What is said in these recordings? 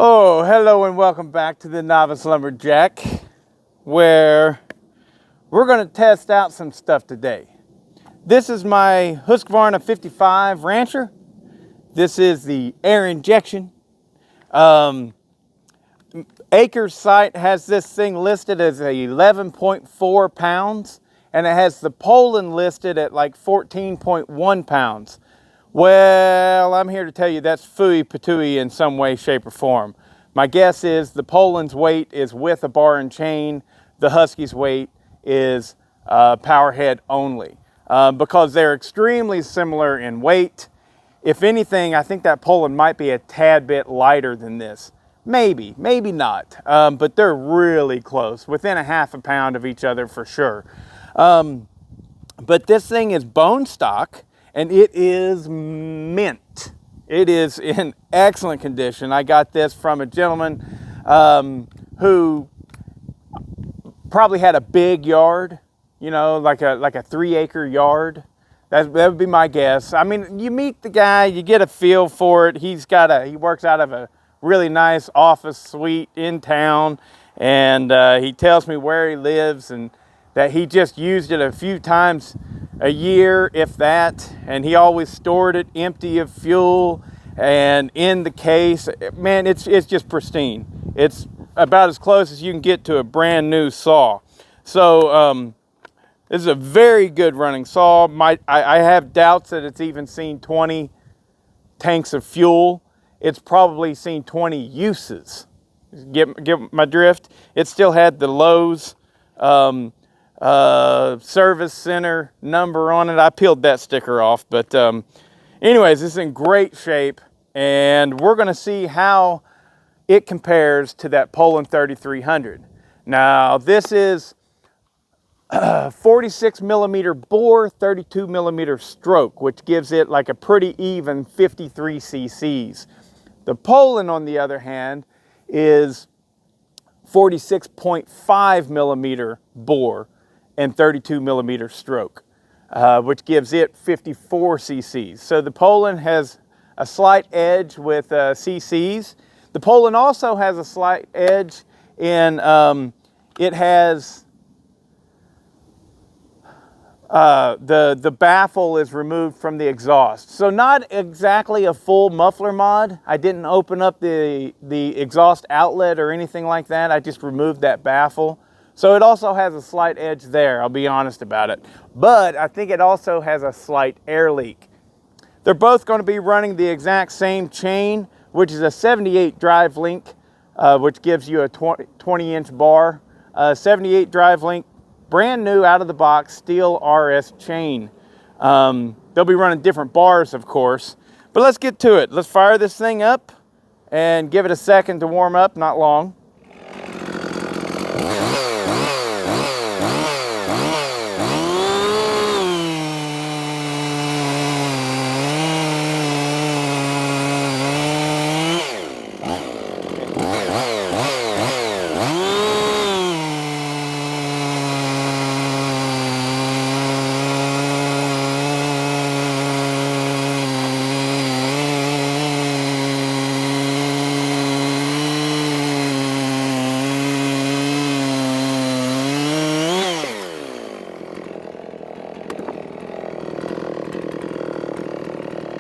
Oh, hello and welcome back to the Novice Lumberjack, where we're going to test out some stuff today. This is my Husqvarna 55 Rancher. This is the air injection. Acres site has this thing listed as 11.4 pounds, and it has the Poulan listed at like 14.1 pounds. Well, I'm here to tell you that's phooey patooey in some way, shape, or form. My guess is the Poulan's weight is with a bar and chain. The Husky's weight is power head only, because they're extremely similar in weight. If anything, I think that Poulan might be a tad bit lighter than this. Maybe, maybe not, but they're really close, within a half a pound of each other for sure. But this thing is bone stock. And it is mint. It is in excellent condition. I got this from a gentleman who probably had a big yard, you know, like a 3-acre yard. That would be my guess. I mean, you meet the guy, you get a feel for it. He works out of a really nice office suite in town, and he tells me where he lives and that he just used it a few times a year, if that, and he always stored it empty of fuel and in the case. Man, it's just pristine. It's about as close as you can get to a brand new saw. So this is a very good running saw. I have doubts that it's even seen 20 tanks of fuel. It's probably seen 20 uses. Get my drift? It still had the Lowe's service center number on it. I peeled that sticker off, but anyways, it's in great shape, and we're going to see how it compares to that Poulan 3300. Now, this is 46 millimeter bore, 32 millimeter stroke, which gives it like a pretty even 53 cc's. The Poulan, on the other hand, is 46.5 millimeter bore and 32 millimeter stroke, which gives it 54 cc's. So the Poulan has a slight edge with cc's. The Poulan also has a slight edge in it has the baffle is removed from the exhaust. So not exactly a full muffler mod. I didn't open up the exhaust outlet or anything like that. I just removed that baffle. So it also has a slight edge there, I'll be honest about it. But I think it also has a slight air leak. They're both going to be running the exact same chain, which is a 78 drive link, which gives you a 20-inch bar. 78 drive link, brand new out of the box, steel RS chain. They'll be running different bars, of course. But let's get to it. Let's fire this thing up and give it a second to warm up, not long.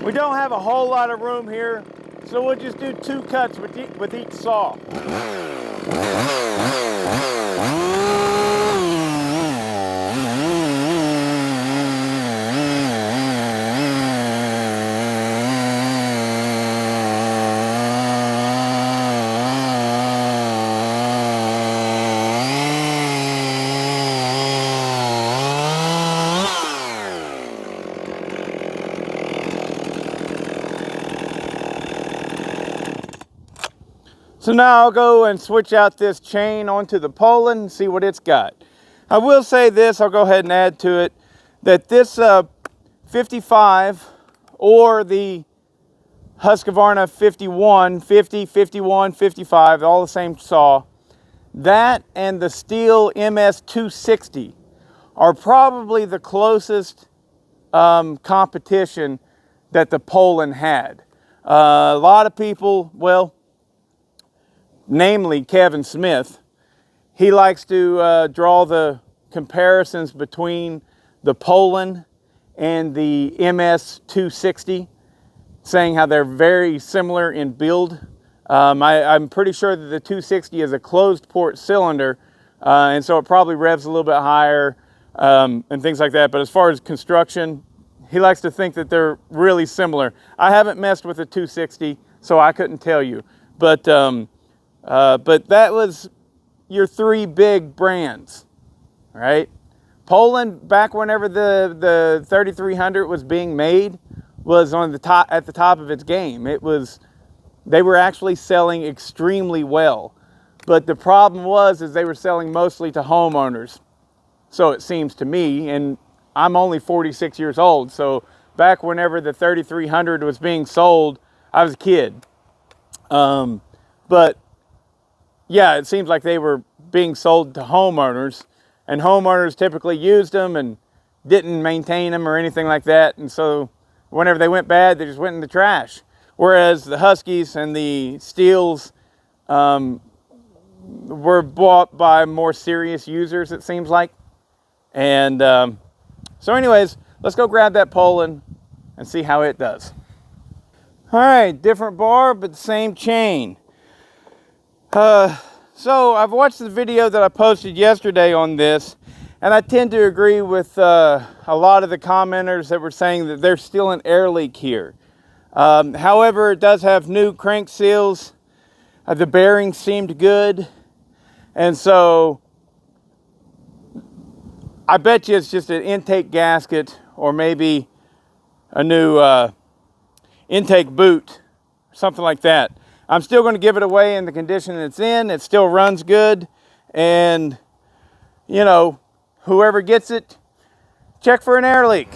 We don't have a whole lot of room here, so we'll just do 2 cuts with each saw. So now I'll go and switch out this chain onto the Poulan and see what it's got. I will say this, I'll go ahead and add to it, that this 55 or the Husqvarna 51, 50, 51, 55, all the same saw, that and the Stihl MS 260 are probably the closest competition that the Poulan had. A lot of people, well, namely Kevin Smith. He likes to draw the comparisons between the Poulan and the MS 260, saying how they're very similar in build. I'm pretty sure that the 260 is a closed port cylinder, and so it probably revs a little bit higher and things like that. But as far as construction, he likes to think that they're really similar. I haven't messed with a 260, so I couldn't tell you. But that was your three big brands, right? Poulan, back whenever the 3300 was being made, was on the top, at the top of its game. They were actually selling extremely well, but the problem is they were selling mostly to homeowners. So it seems to me, and I'm only 46 years old, so back whenever the 3300 was being sold, I was a kid. But yeah, it seems like they were being sold to homeowners, and homeowners typically used them and didn't maintain them or anything like that, and so whenever they went bad, they just went in the trash. Whereas the Huskies and the Steels were bought by more serious users, it seems like. And so anyways, let's go grab that Poulan and see how it does. All right, different bar, but the same chain. So I've watched the video that I posted yesterday on this, and I tend to agree with a lot of the commenters that were saying that there's still an air leak here. However, it does have new crank seals. The bearings seemed good, and so I bet you it's just an intake gasket or maybe a new intake boot, something like that. I'm still going to give it away in the condition it's in. It still runs good, and you know, whoever gets it, check for an air leak.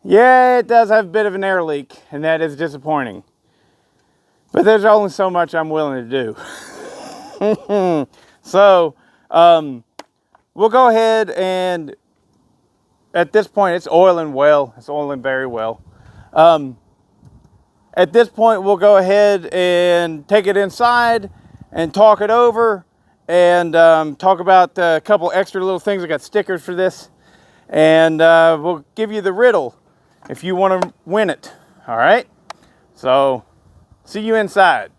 Yeah, it does have a bit of an air leak, and that is disappointing. But there's only so much I'm willing to do. So, we'll go ahead and, at this point, it's oiling well. It's oiling very well. At this point, we'll go ahead and take it inside and talk it over and talk about a couple extra little things. I got stickers for this. And we'll give you the riddle if you want to win it. All right? So, see you inside.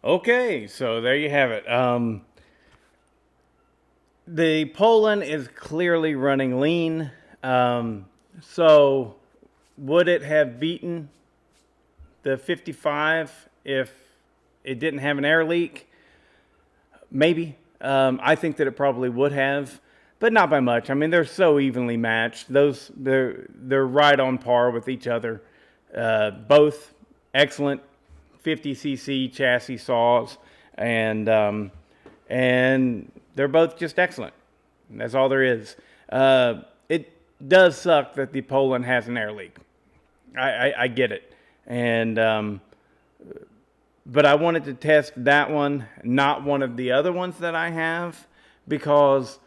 Okay, so there you have it. The Poulan is clearly running lean. So would it have beaten the 55 if it didn't have an air leak? Maybe. I think that it probably would have, but not by much. I mean, they're so evenly matched. They're right on par with each other. Both excellent 50cc chassis saws, and they're both just excellent. That's all there is. It does suck that the Poulan has an air leak. I get it, and but I wanted to test that one, not one of the other ones that I have, because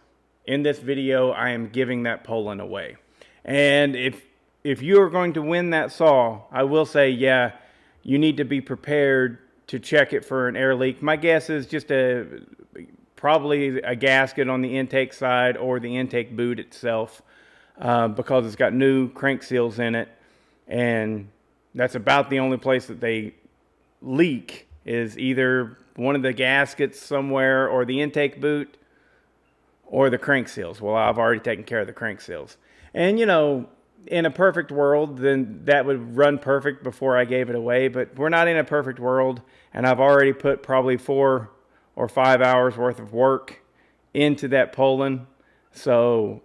in this video I am giving that Poulan away. And if you are going to win that saw, I will say, yeah, you need to be prepared to check it for an air leak. My guess is just probably a gasket on the intake side or the intake boot itself, because it's got new crank seals in it, and that's about the only place that they leak, is either one of the gaskets somewhere or the intake boot or the crank seals. Well, I've already taken care of the crank seals. And you know, in a perfect world, then that would run perfect before I gave it away, but we're not in a perfect world, and I've already put probably 4 or 5 hours worth of work into that Poulan. So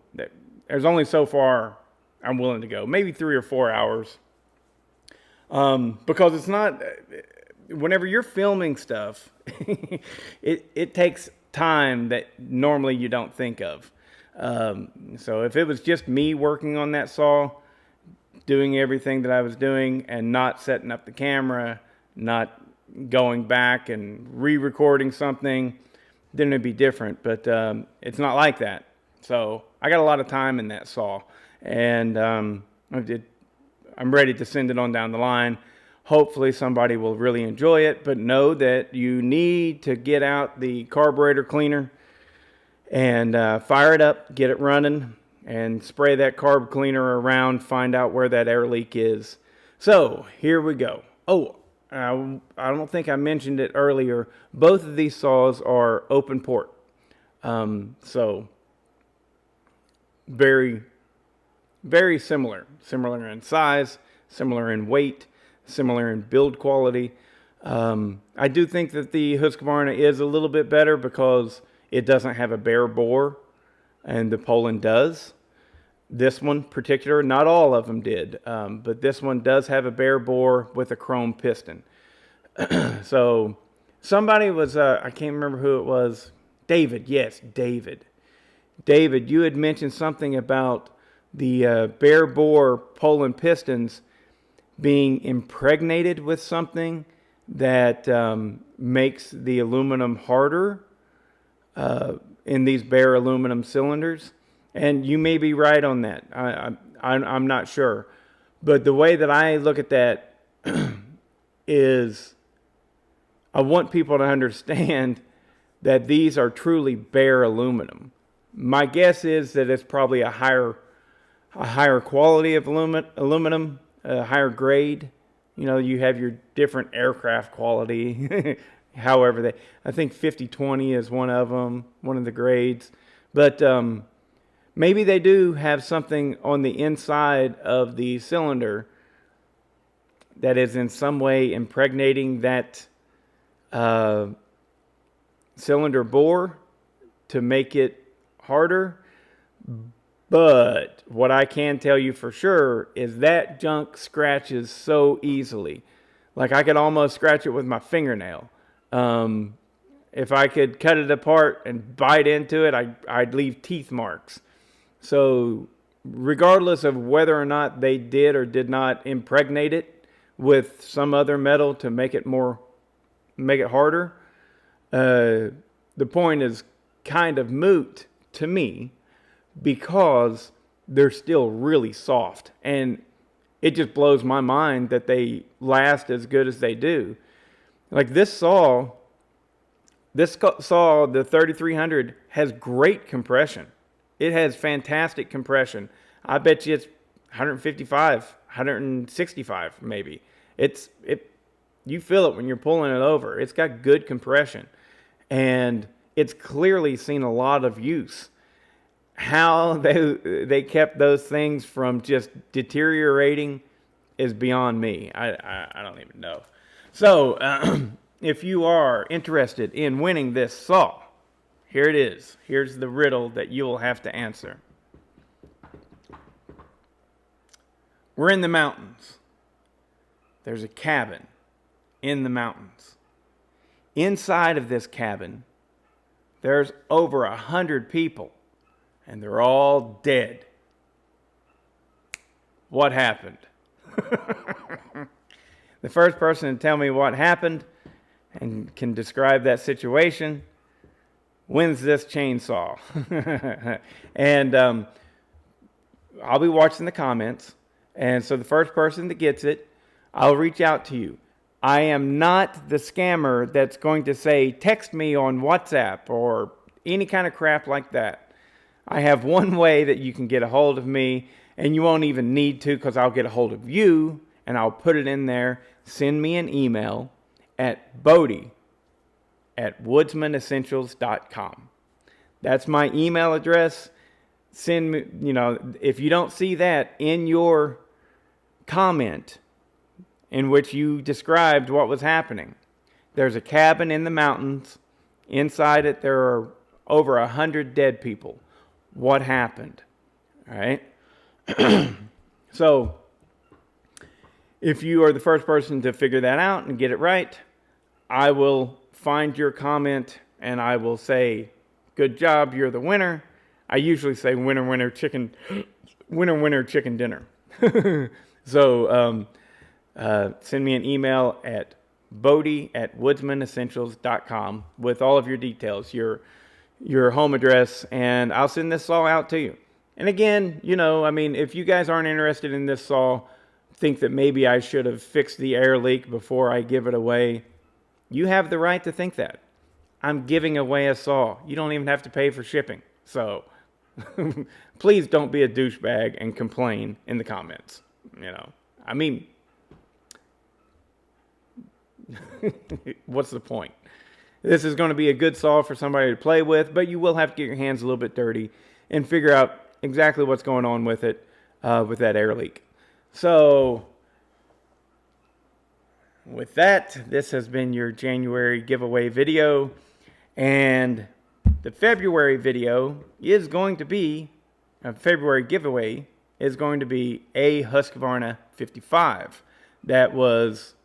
there's only so far I'm willing to go, maybe 3 or 4 hours. Because it's not, whenever you're filming stuff, it takes time that normally you don't think of. So if it was just me working on that saw, doing everything that I was doing and not setting up the camera, not going back and re-recording something, then it'd be different. But it's not like that. So I got a lot of time in that saw, and I'm ready to send it on down the line. Hopefully somebody will really enjoy it, but know that you need to get out the carburetor cleaner and fire it up, get it running, and spray that carb cleaner around, find out where that air leak is. So here we go. Oh, I don't think I mentioned it earlier. Both of these saws are open port. So very, very similar. Similar in size, similar in weight, similar in build quality. I do think that the Husqvarna is a little bit better because it doesn't have a bare bore, and the Poulan does. This one particular, not all of them did, but this one does have a bare bore with a chrome piston. So somebody was, I can't remember who it was. David, yes, David. David, you had mentioned something about the bare bore Poulan pistons being impregnated with something that makes the aluminum harder in these bare aluminum cylinders. And you may be right on that. I'm not sure. But the way that I look at that is I want people to understand that these are truly bare aluminum. My guess is that it's probably a higher quality of aluminum, a higher grade. You know, you have your different aircraft quality. However, I think 5020 is one of them, one of the grades. But maybe they do have something on the inside of the cylinder that is in some way impregnating that cylinder bore to make it harder. But what I can tell you for sure is that junk scratches so easily. Like I could almost scratch it with my fingernail. If I could cut it apart and bite into it, I'd leave teeth marks. So regardless of whether or not they did or did not impregnate it with some other metal to make it harder, the point is kind of moot to me, because they're still really soft, and it just blows my mind that they last as good as they do. Like this saw, the 3300 has great compression. It has fantastic compression. I bet you it's 155, 165 maybe. You feel it when you're pulling it over. It's got good compression, and it's clearly seen a lot of use. How they kept those things from just deteriorating is beyond me. I don't even know. So if you are interested in winning this saw, here it is. Here's the riddle that you will have to answer. We're in the mountains. There's a cabin in the mountains. Inside of this cabin, there's over 100 people, and they're all dead. What happened? The first person to tell me what happened and can describe that situation wins this chainsaw. And I'll be watching the comments. And so the first person that gets it, I'll reach out to you. I am not the scammer that's going to say, text me on WhatsApp or any kind of crap like that. I have one way that you can get a hold of me, and you won't even need to, because I'll get a hold of you, and I'll put it in there. Send me an email at bodie@woodsmanessentials.com. That's my email address. Send me, if you don't see that in your comment in which you described what was happening, there's a cabin in the mountains. Inside it, there are over 100 dead people. What happened? All right. So if you are the first person to figure that out and get it right, I will find your comment and I will say, good job, you're the winner. I usually say winner, winner, chicken dinner. So send me an email at bodie@woodsmanessentials.com with all of your details, your home address, and I'll send this saw out to you. And again, if you guys aren't interested in this saw, think that maybe I should have fixed the air leak before I give it away, you have the right to think that. I'm giving away a saw. You don't even have to pay for shipping. So please don't be a douchebag and complain in the comments. What's the point? This is going to be a good saw for somebody to play with, but you will have to get your hands a little bit dirty and figure out exactly what's going on with it, with that air leak. So with that, this has been your January giveaway video, and the February video is going to be, February giveaway is going to be a Husqvarna 55 that was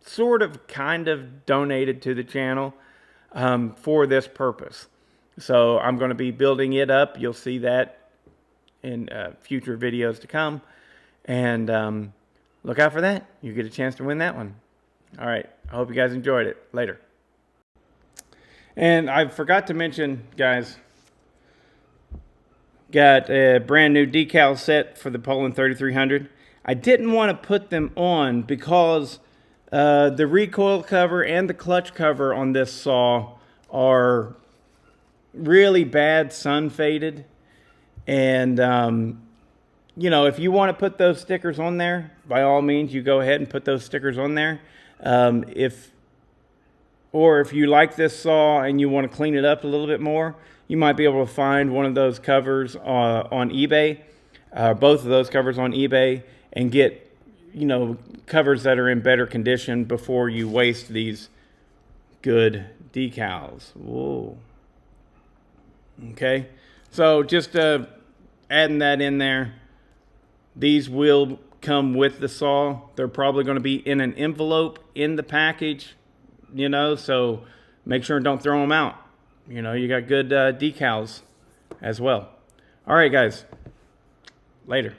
sort of kind of donated to the channel for this purpose. So I'm going to be building it up. You'll see that in future videos to come. And look out for that. You get a chance to win that one. All right. I hope you guys enjoyed it. Later. And I forgot to mention, guys, got a brand new decal set for the Poulan 3300. I didn't want to put them on because the recoil cover and the clutch cover on this saw are really bad sun faded. And, if you want to put those stickers on there, by all means, you go ahead and put those stickers on there. If you like this saw and you want to clean it up a little bit more, you might be able to find one of those covers on eBay, both of those covers on eBay, and get covers that are in better condition before you waste these good decals. Whoa. Okay, so just adding that in there. These will come with the saw. They're probably going to be in an envelope in the package, so make sure and don't throw them out. You got good decals as well. All right, guys. Later.